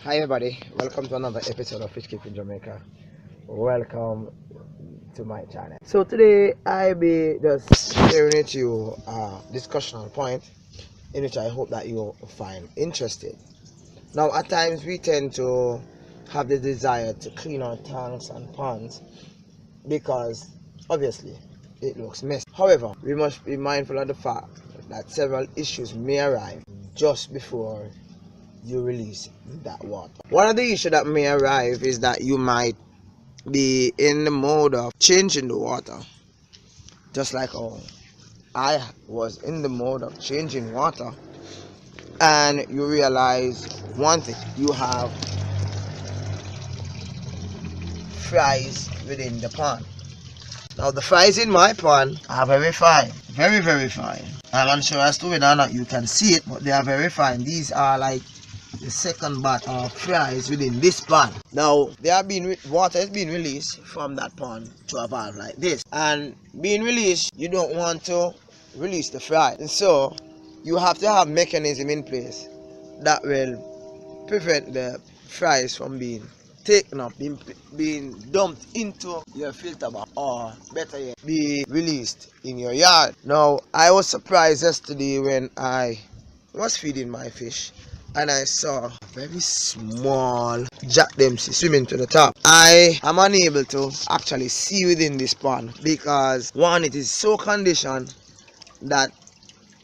Hi everybody, welcome to another episode of Fish Keeping Jamaica. Welcome to my channel. So today I be just sharing with you a discussional point in which I hope that you find interested. Now at times we tend to have the desire to clean our tanks and ponds because obviously it looks messy. However, we must be mindful of the fact that several issues may arise just before you release that water. One of the issues that may arrive is that you might be in the mode of changing the water, just like how I was in the mode of changing water, and you realize one thing: you have fries within the pond. Now the fries in my pond are very fine, very fine. I'm unsure as to whether or not you can see it, but they are very fine. These are like the second batch of fries within this pond. Now they are being water is being released from that pond to a valve like this, and being released, you don't want to release the fries, and so you have to have mechanism in place that will prevent the fries from being taken up, being dumped into your filter box, or better yet, be released in your yard. Now I was surprised yesterday when I was feeding my fish and I saw a very small jack dempsey swimming to the top. I am unable to actually see within this pond because one, it is so conditioned that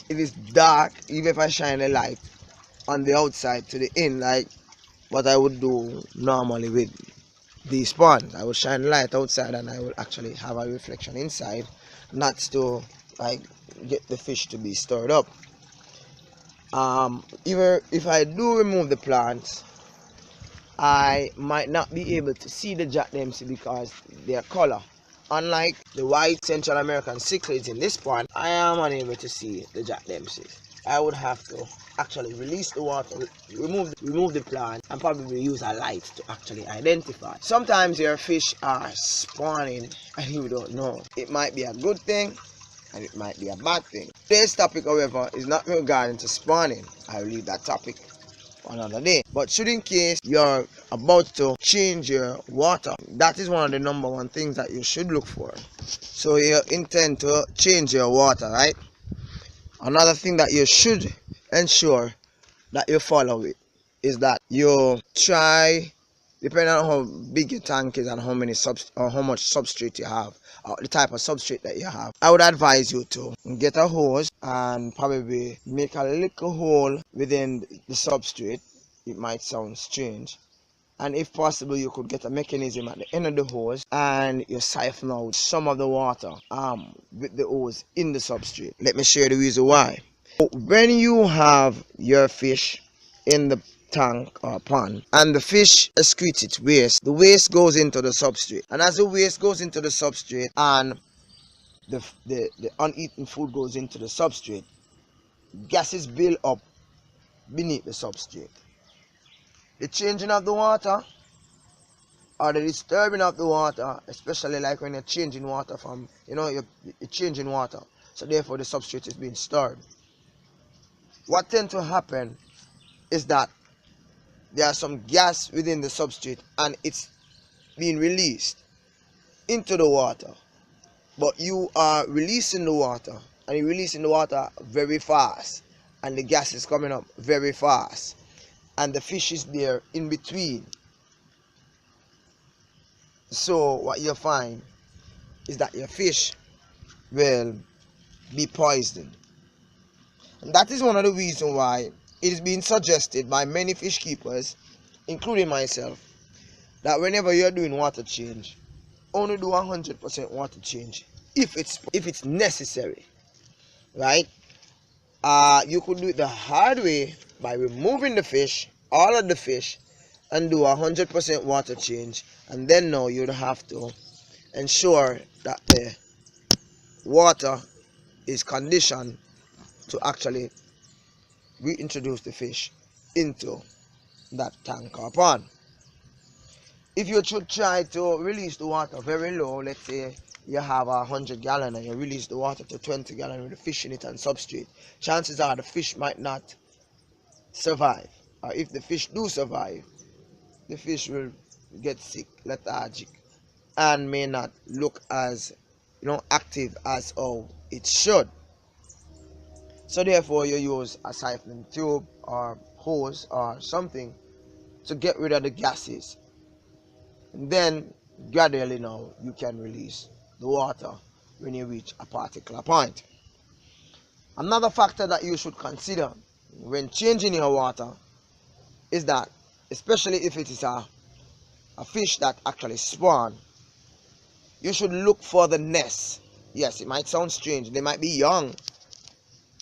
it is dark. Even if I shine a light on the outside to the in, like what I would do normally with these ponds, I would shine light outside and I will actually have a reflection inside, not to like get the fish to be stirred up. Even if I do remove the plants, I might not be able to see the jack dempsey because their color, unlike the white Central American cichlids in this pond, I am unable to see the jack dempsey. I would have to actually release the water, remove the plant, and probably use a light to actually identify. Sometimes your fish are spawning and you don't know. It might be a good thing and it might be a bad thing. Today's topic, however, is not regarding to spawning. I'll leave that topic for another day. But should in case you're about to change your water, that is one of the number one things that you should look for. So you intend to change your water, right? Another thing that you should ensure that you follow it is that you try, depending on how big your tank is and how many or how much substrate you have, or the type of substrate that you have, I would advise you to get a hose and probably make a little hole within the substrate. It might sound strange, and if possible you could get a mechanism at the end of the hose and you siphon out some of the water with the hose in the substrate. Let me share the reason why. When you have your fish in the tank or pond and the fish excretes its waste, the waste goes into the substrate, and as the waste goes into the substrate and the uneaten food goes into the substrate, gases build up beneath the substrate. The changing of the water or the disturbing of the water, especially like when you're changing water from, you're changing water, so therefore the substrate is being stirred. What tends to happen is that there are some gas within the substrate and it's being released into the water, but you are releasing the water and you're releasing the water very fast, and the gas is coming up very fast, and the fish is there in between. So what you find is that your fish will be poisoned, and that is one of the reasons why it is being suggested by many fish keepers, including myself, that whenever you're doing water change, only do 100% water change if it's necessary, right? You could do it the hard way by removing the fish, all of the fish, and do 100% water change, and then now you'd have to ensure that the water is conditioned to actually reintroduce the fish into that tank or pond. If you should try to release the water very low, let's say you have 100 gallon and you release the water to 20 gallon with the fish in it and substrate, chances are the fish might not survive, or if the fish do survive, the fish will get sick, lethargic, and may not look as active as how it should. So therefore you use a siphoning tube or hose or something to get rid of the gases. And then gradually now you can release the water when you reach a particular point. Another factor that you should consider when changing your water is that, especially if it is a fish that actually spawn, you should look for the nest. Yes, it might sound strange, they might be young,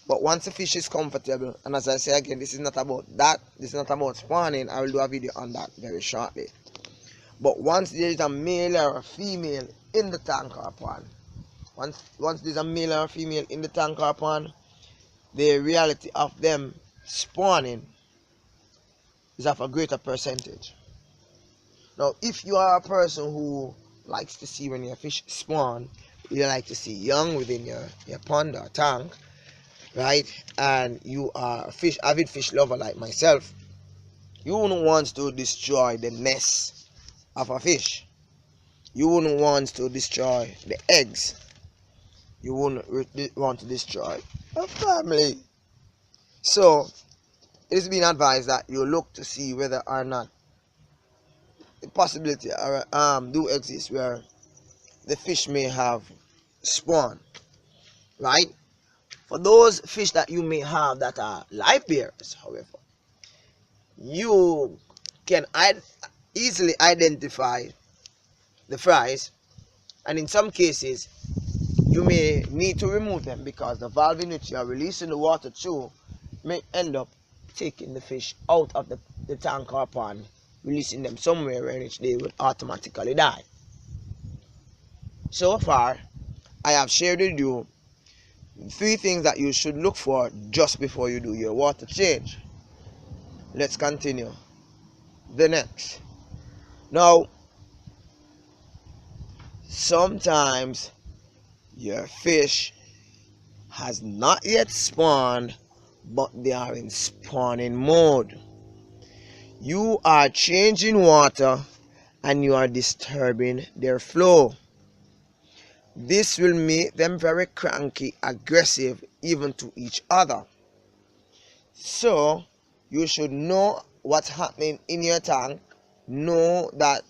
but once the fish is comfortable, and as I say again, this is not about that, this is not about spawning. I will do a video on that very shortly. But once there is a male or a female in the tank or pond, once there's a male or a female in the tank or pond, the reality of them spawning is of a greater percentage. Now, if you are a person who likes to see when your fish spawn, you like to see young within your pond or tank, right? And you are a avid fish lover like myself, you wouldn't want to destroy the nest of a fish. You wouldn't want to destroy the eggs. You wouldn't want to destroy a family. So it is being advised that you look to see whether or not the possibility do exist where the fish may have spawned, right? For those fish that you may have that are live bearers, however, you can easily identify the fries, and in some cases you may need to remove them because the valve in which you are releasing the water through may end up taking the fish out of the tank or pond, releasing them somewhere in which they will automatically die. So far, I have shared with you 3 things that you should look for just before you do your water change. Let's continue. The next. Now, sometimes your fish has not yet spawned, but they are in spawning mode. You are changing water and you are disturbing their flow. This will make them very cranky, aggressive, even to each other. So you should know what's happening in your tank. Know that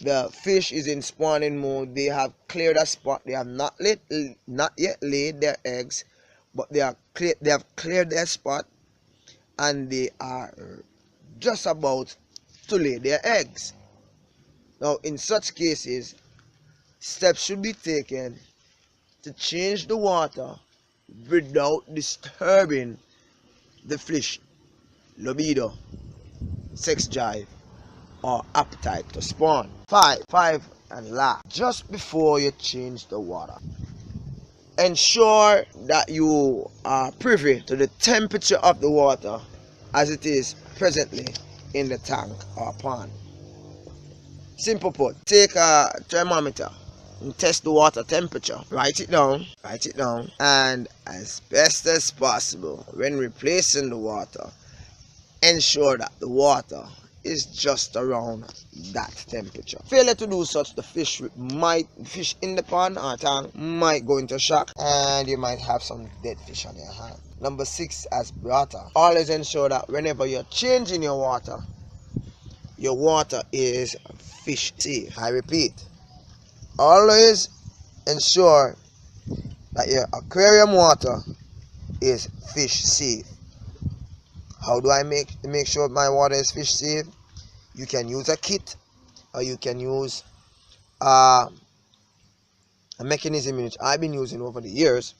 the fish is in spawning mode. They have cleared a spot. They have not yet laid their eggs, but they have cleared their spot, and they are just about to lay their eggs. Now, in such cases, steps should be taken to change the water without disturbing the fish libido, sex drive, or appetite to spawn. 5 and last, just before you change the water, ensure that you are privy to the temperature of the water as it is presently in the tank or pond. Simple put, take a thermometer and test the water temperature. Write it down, and as best as possible, when replacing the water, ensure that the water is just around that temperature. Failure to do such, the fish in the pond or tank might go into shock, and you might have some dead fish on your hand. Number 6, as water, always ensure that whenever you're changing your water is fish safe. I repeat, always ensure that your aquarium water is fish safe. How do I make sure my water is fish safe? You can use a kit, or you can use a mechanism in which I've been using over the years,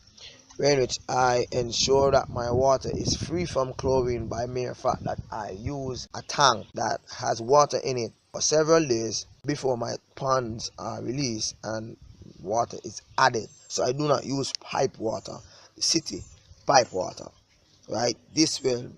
in which I ensure that my water is free from chlorine by mere fact that I use a tank that has water in it for several days before my ponds are released and water is added. So I do not use pipe water, city pipe water, right? This will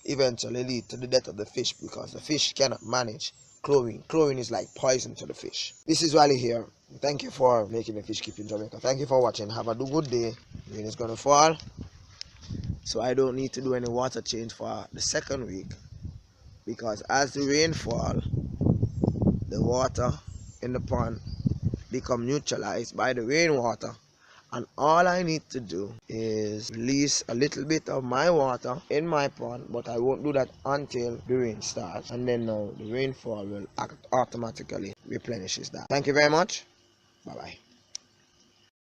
eventually lead to the death of the fish because the fish cannot manage chlorine. Chlorine is like poison to the fish. This is Wally here. Thank you for making the fish keep in Jamaica. Thank you for watching. Have a good day. Rain is going to fall, so I don't need to do any water change for the second week, because as the rain fall, the water in the pond become neutralized by the rainwater, and all I need to do is release a little bit of my water in my pond, but I won't do that until the rain starts, and then now the rainfall will automatically replenishes that. Thank you very much. Bye bye.